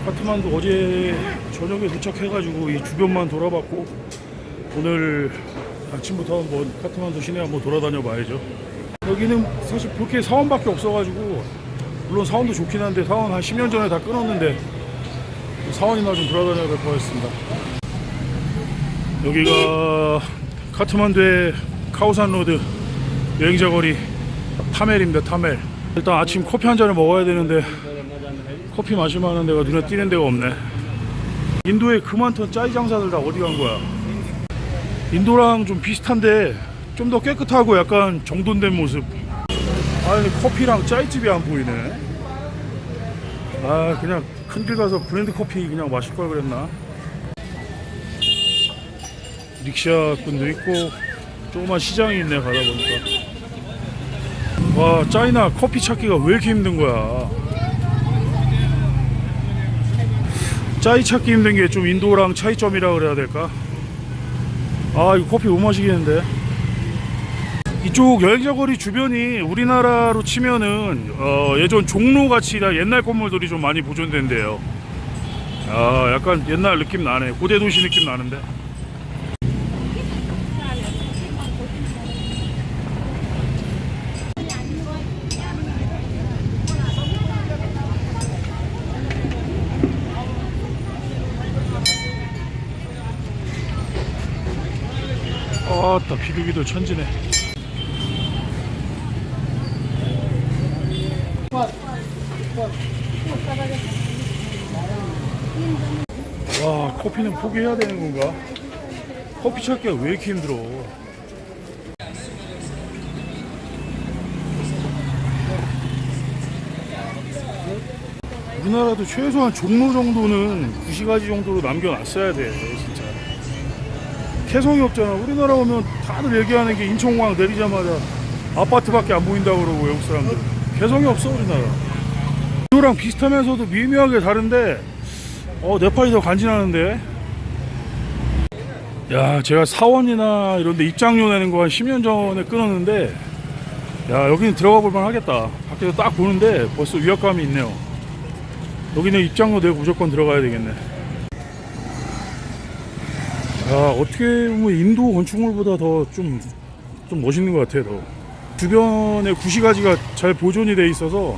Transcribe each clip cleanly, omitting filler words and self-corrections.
카트만두 어제 저녁에 도착해가지고 이 주변만 돌아봤고, 오늘 아침부터 한번 카트만두 시내 한번 돌아다녀 봐야죠. 여기는 사실 그렇게 사원밖에 없어가지고, 물론 사원도 좋긴 한데 사원 한 10년 전에 다 끊었는데 사원이나 좀 돌아다녀야 될 것 같습니다. 여기가 카트만두의 카오산 로드 여행자 거리 타멜입니다. 타멜. 일단 아침 커피 한 잔을 먹어야 되는데 커피 마실만한 데가 눈에 띄는 데가 없네. 인도의 그 많던 짜이 장사들 다 어디 간 거야? 인도랑 좀 비슷한데 좀 더 깨끗하고 약간 정돈된 모습. 아니 커피랑 짜이집이 안 보이네. 아 그냥 큰 길 가서 브랜드 커피 그냥 마실 걸 그랬나. 릭샤꾼도 있고 조그만 시장이 있네. 가다 보니까 와 짜이나 커피 찾기가 왜 이렇게 힘든 거야. 짜이 찾기 힘든 게 좀 인도랑 차이점이라 그래야 될까. 아 이거 커피 못 마시겠는데. 이쪽 여행자 거리 주변이 우리나라로 치면은 예전 종로같이라 옛날 건물들이 좀 많이 보존된대요. 아 약간 옛날 느낌 나네. 고대 도시 느낌 나는데. 아따 비둘기들 천지네. 와 커피는 포기해야 되는 건가? 커피 찾기가 왜 이렇게 힘들어. 우리나라도 최소한 종로 정도는 구시가지 정도로 남겨놨어야 돼. 진짜 개성이 없잖아. 우리나라 오면 다들 얘기하는 게 인천공항 내리자마자 아파트밖에 안 보인다고 그러고, 외국 사람들 개성이 없어 우리나라. 인도랑 비슷하면서도 미묘하게 다른데 네팔이 더 간지나는데. 야 제가 사원이나 이런데 입장료 내는 거 한 10년 전에 끊었는데, 야 여기는 들어가 볼만 하겠다. 밖에서 딱 보는데 벌써 위압감이 있네요. 여기는 입장료 내고 무조건 들어가야 되겠네. 야 어떻게 보면 인도 건축물보다 더 좀 멋있는 것 같아. 더 주변에 구시가지가 잘 보존이 돼 있어서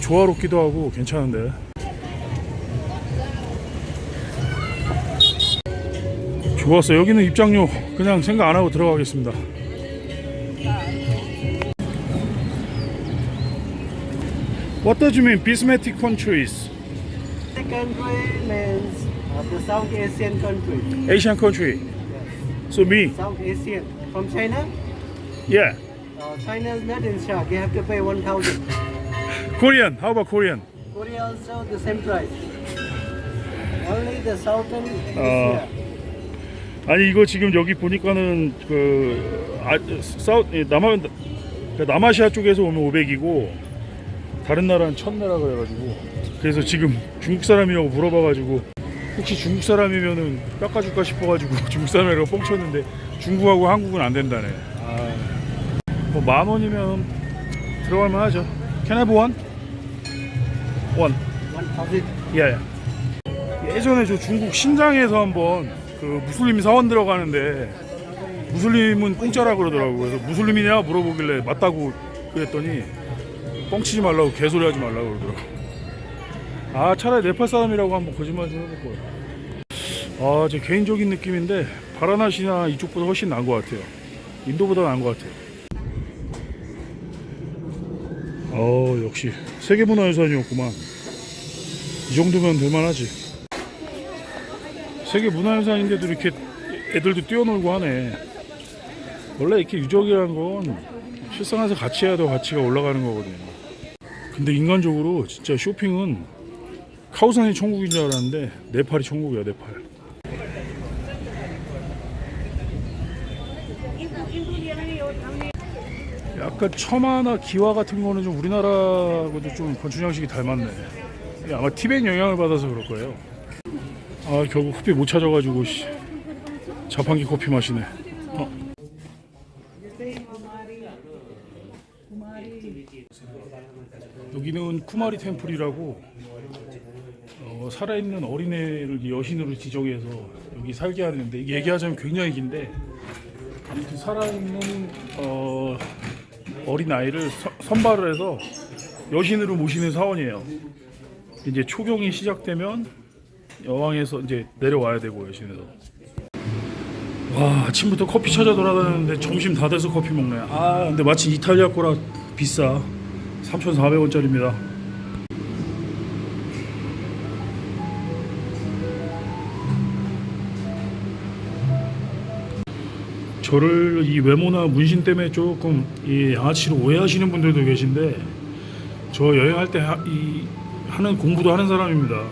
조화롭기도 하고 괜찮은데. 좋았어. 여기는 입장료 그냥 생각 안 하고 들어가겠습니다. What does you mean, Bismatic countries? The country means the South Asian country. Asian country. So me? South Asian. From China? Yeah. China is not in charge. You have to pay 1,000. Korean. How about Korean? Korea also the same price. Only the Southern Asia. 아니 이거 지금 여기 보니까는 남아시아 쪽에서 오면 500이고 다른 나라는 1,000나라 그래가지고, 그래서 지금 중국 사람이라고 물어봐가지고 혹시 중국 사람이면은 깎아줄까 싶어가지고 중국 사람이라고 뻥쳤는데 중국하고 한국은 안 된다네. 뭐 10,000원이면 들어갈만 하죠. Can I have one? One. 1,000. 예. 예전에 저 중국 신장에서 한번 그 무슬림 사원 들어가는데 무슬림은 공짜라 그러더라고. 그래서 무슬림이냐 물어보길래 맞다고 그랬더니 뻥치지 말라고, 개소리 하지 말라고 그러더라고. 차라리 네팔 사람이라고 한번 거짓말 좀 해볼 거야. 제 개인적인 느낌인데 바라나시나 이쪽보다 훨씬 나은 것 같아요. 인도보다 나은 것 같아요. 역시 세계문화유산이었구만. 이 정도면 될만하지. 세계문화유산인데도 이렇게 애들도 뛰어놀고 하네. 원래 이렇게 유적이라는 건 실생활에서 같이 해야 더 가치가 올라가는 거거든요. 근데 인간적으로 진짜 쇼핑은 카오산이 천국인 줄 알았는데 네팔이 천국이야. 네팔. 약간 처마나 기와 같은 거는 좀 우리나라하고도 좀 건축 양식이 닮았네. 아마 티벳 영향을 받아서 그럴 거예요. 결국 커피 못 찾아가지고 자판기 커피 마시네. 여기는 쿠마리 템플이라고 살아있는 어린애를 여신으로 지정해서 여기 살게 하는데, 이게 얘기하자면 굉장히 긴데, 아무튼 살아있는 어린 아이를 선발을 해서 여신으로 모시는 사원이에요. 이제 초경이 시작되면 여왕에서 이제 내려와야 되고, 여신에서. 와, 아침부터 커피 찾아 돌아다녔는데 점심 다 돼서 커피 먹네. 아, 근데 마치 이탈리아 거라 비싸. 3,400원짜리입니다. 저를 이 외모나 문신 때문에 조금 이 양아치로 오해하시는 분들도 계신데, 저 여행할 때 하는 공부도 하는 사람입니다.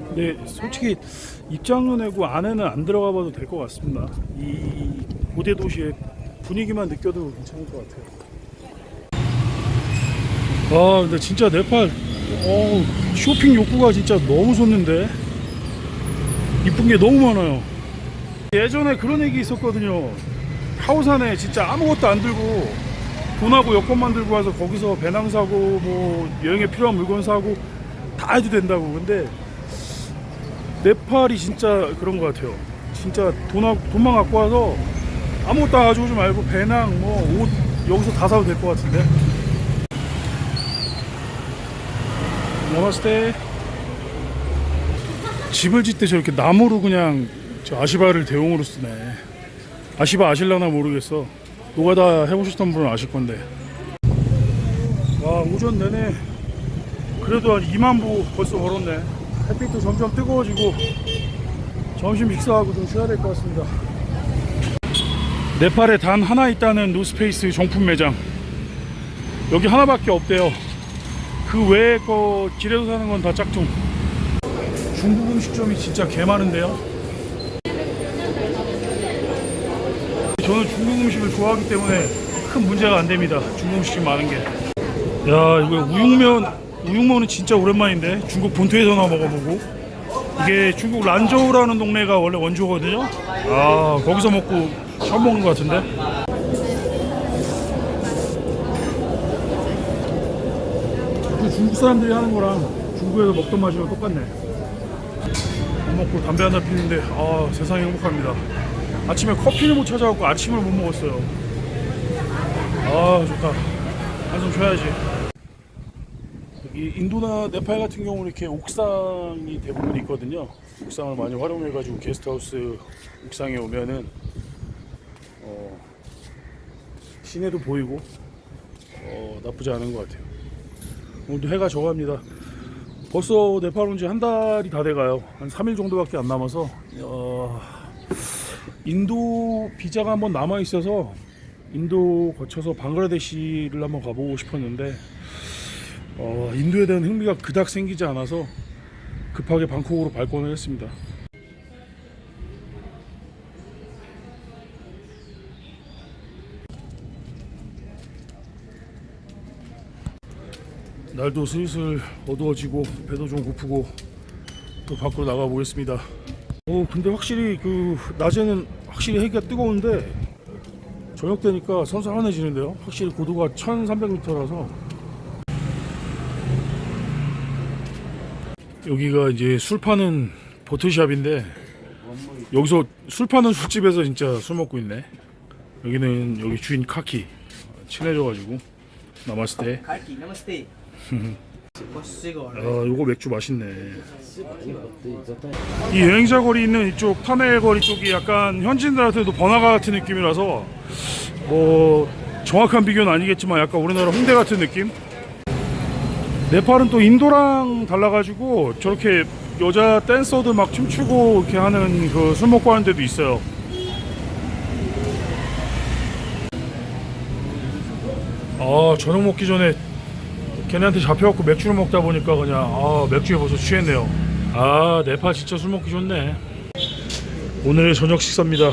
근데 솔직히 입장료 내고 안에는 안 들어가 봐도 될 것 같습니다. 이 고대 도시의 분위기만 느껴도 괜찮을 것 같아요. 아, 근데 진짜 네팔 쇼핑 욕구가 진짜 너무 솟는데, 이쁜 게 너무 많아요. 예전에 그런 얘기 있었거든요. 카오산에 진짜 아무것도 안 들고 돈하고 여권만 들고 와서 거기서 배낭 사고 뭐 여행에 필요한 물건 사고 다 해도 된다고. 근데 네팔이 진짜 그런 것 같아요. 진짜 돈만 갖고 와서 아무것도 가져오지 말고 배낭 뭐 옷 여기서 다 사도 될 것 같은데. 나마스테. 집을 짓 때 저렇게 나무로 그냥 저 아시바를 대용으로 쓰네. 아시바 아실라나 모르겠어. 노가다 해보셨던 분은 아실 건데. 와, 오전 내내 그래도 한 2만 보 벌써 걸었네. 햇빛도 점점 뜨거워지고 점심 식사하고 좀 쉬어야 될 것 같습니다. 네팔에 단 하나 있다는 노스페이스 정품 매장, 여기 하나밖에 없대요. 그 외의 거 길에서 사는 건 다 짝퉁. 중국 음식점이 진짜 개 많은데요. 저는 중국 음식을 좋아하기 때문에 큰 문제가 안 됩니다. 중국 음식이 많은 게. 야, 이거 우육면은 진짜 오랜만인데, 중국 본토에서나 먹어보고. 이게 중국 란저우라는 동네가 원래 원조거든요. 아, 거기서 먹고 처음 먹는 것 같은데. 그 중국 사람들이 하는 거랑 중국에서 먹던 맛이랑 똑같네. 밥 먹고 담배 하나 피는데 세상이 행복합니다. 아침에 커피를 못 찾아갖고 아침을 못 먹었어요. 좋다. 한숨 쉬어야지. 여기 인도나 네팔 같은 경우는 이렇게 옥상이 대부분 있거든요. 옥상을 많이 활용해가지고 게스트하우스 옥상에 오면은 시내도 보이고 나쁘지 않은 것 같아요. 오늘도 해가 져갑니다. 벌써 네팔 온 지 한 달이 다 돼가요. 한 3일 정도밖에 안 남아서 인도 비자가 한번 남아있어서 인도 거쳐서 방글라데시를 한번 가보고 싶었는데 인도에 대한 흥미가 그닥 생기지 않아서 급하게 방콕으로 발권을 했습니다. 날도 슬슬 어두워지고 배도 좀 고프고 또 밖으로 나가 보겠습니다. 근데 확실히 낮에는 확실히 해가 뜨거운데 저녁 되니까 선선해지는데요. 확실히 고도가 1300m라서. 여기가 이제 술 파는 보틀샵인데, 여기서 술 파는 술집에서 진짜 술 먹고 있네. 여기 주인 카키 친해져가지고. 나마스테. 카키 나마스테. 요거 맥주 맛있네. 이 여행자 거리 있는 이쪽 타멜 거리 쪽이 약간 현지인들한테도 번화가 같은 느낌이라서 정확한 비교는 아니겠지만 약간 우리나라 홍대 같은 느낌? 네팔은 또 인도랑 달라가지고 저렇게 여자 댄서들 막 춤추고 이렇게 하는 그 술 먹고 하는 데도 있어요. 저녁 먹기 전에 걔네한테 잡혀갖고 맥주를 먹다 보니까 그냥 맥주에 벌써 취했네요. 네팔 진짜 술 먹기 좋네. 오늘의 저녁 식사입니다.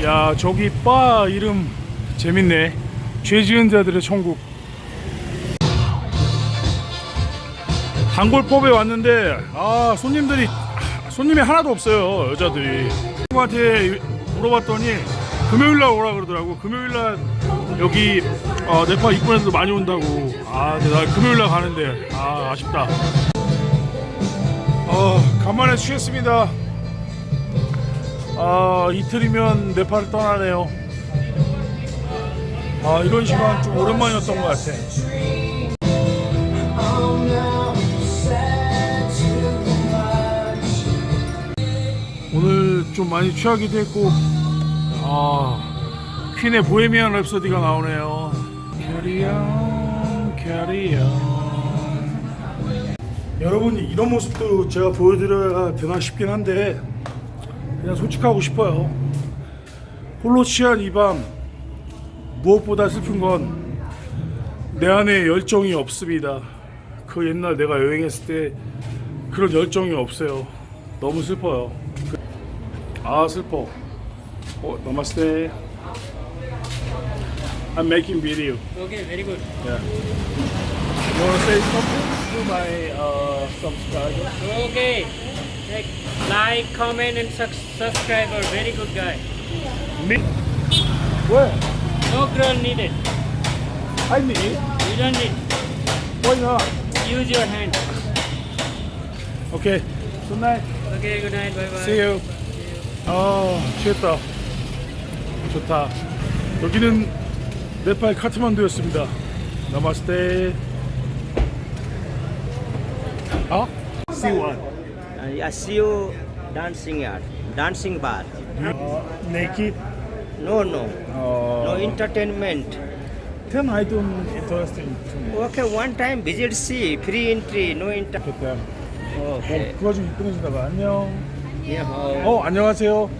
야, 저기 바 이름 재밌네. 죄 지은 자들의 천국. 단골법에 왔는데 손님이 하나도 없어요. 여자들이. 친구한테 물어봤더니 금요일날 오라 그러더라고. 금요일날 여기 네팔 이쁜 애들도 많이 온다고. 근데 나 금요일날 가는데 아쉽다. 간만에 쉬었습니다. 이틀이면 네팔을 떠나네요. 이런 시간 좀 오랜만이었던 것 같아. 오늘 좀 많이 취하기도 했고, 퀸의 보헤미안 랩소디가 나오네요. Carry on, carry on. 여러분, 이런 모습도 제가 보여드려야 되나 싶긴 한데 그냥 솔직하고 싶어요. 홀로 취한 이 밤, 무엇보다 슬픈 건 내 안에 열정이 없습니다. 그 옛날 내가 여행했을 때 그런 열정이 없어요. 너무 슬퍼요. 슬퍼. Namaste. I'm making video. Okay, very good. Yeah. You wanna say something to my subscribers? Okay. Like, comment, and subscriber. Very good guy. Me? Where? No girl needed. I need. You don't need. Why not? Use your hand. Okay. Good night. Okay, good night. Bye bye. See you. 취했다. 좋다. 여기는 네팔 카트만두였습니다. 나마스테. See what? I see you dancing yard, dancing bar. Naked? No, no entertainment. Then I don't interested too much. Okay, one time visit see, free entry, no inter. 좋겠다. Okay. 그거 좀 이쁘해지다가 안녕. Yeah. 안녕하세요.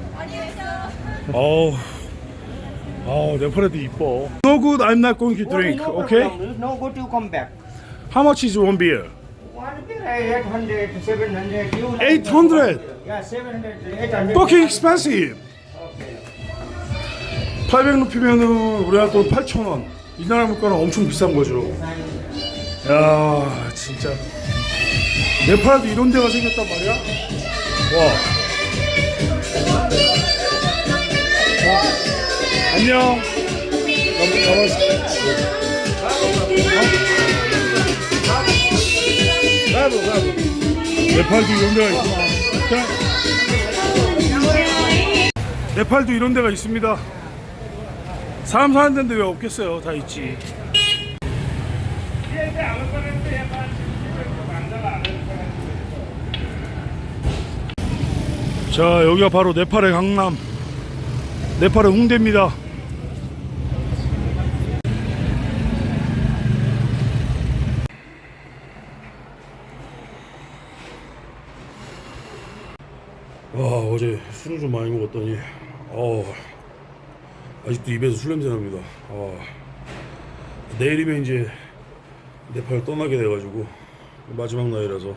네팔에도 이뻐. No good, I'm not going to drink. No Okay? problem. No go to come back. How much is one beer? One beer 800, 700. You like 800. Yeah, 700, 800. Fucking expensive. 800루피면은 우리나라 돈 8,000원. 이 나라 물가는 엄청 비싼 거죠. 야, 진짜. 네팔에도 이런 데가 생겼단 말이야? 와. 안녕. 가보. 네팔도 이런 데가 있구나. 네팔도 이런 데가 있습니다. 사람 사는 데인데 왜 없겠어요? 다 있지. 자, 여기가 바로 네팔의 강남, 네팔의 홍대입니다. 어제 술을 좀 많이 먹었더니 아직도 입에서 술 냄새 납니다. 내일이면 이제 네팔 떠나게 돼가지고 마지막 날이라서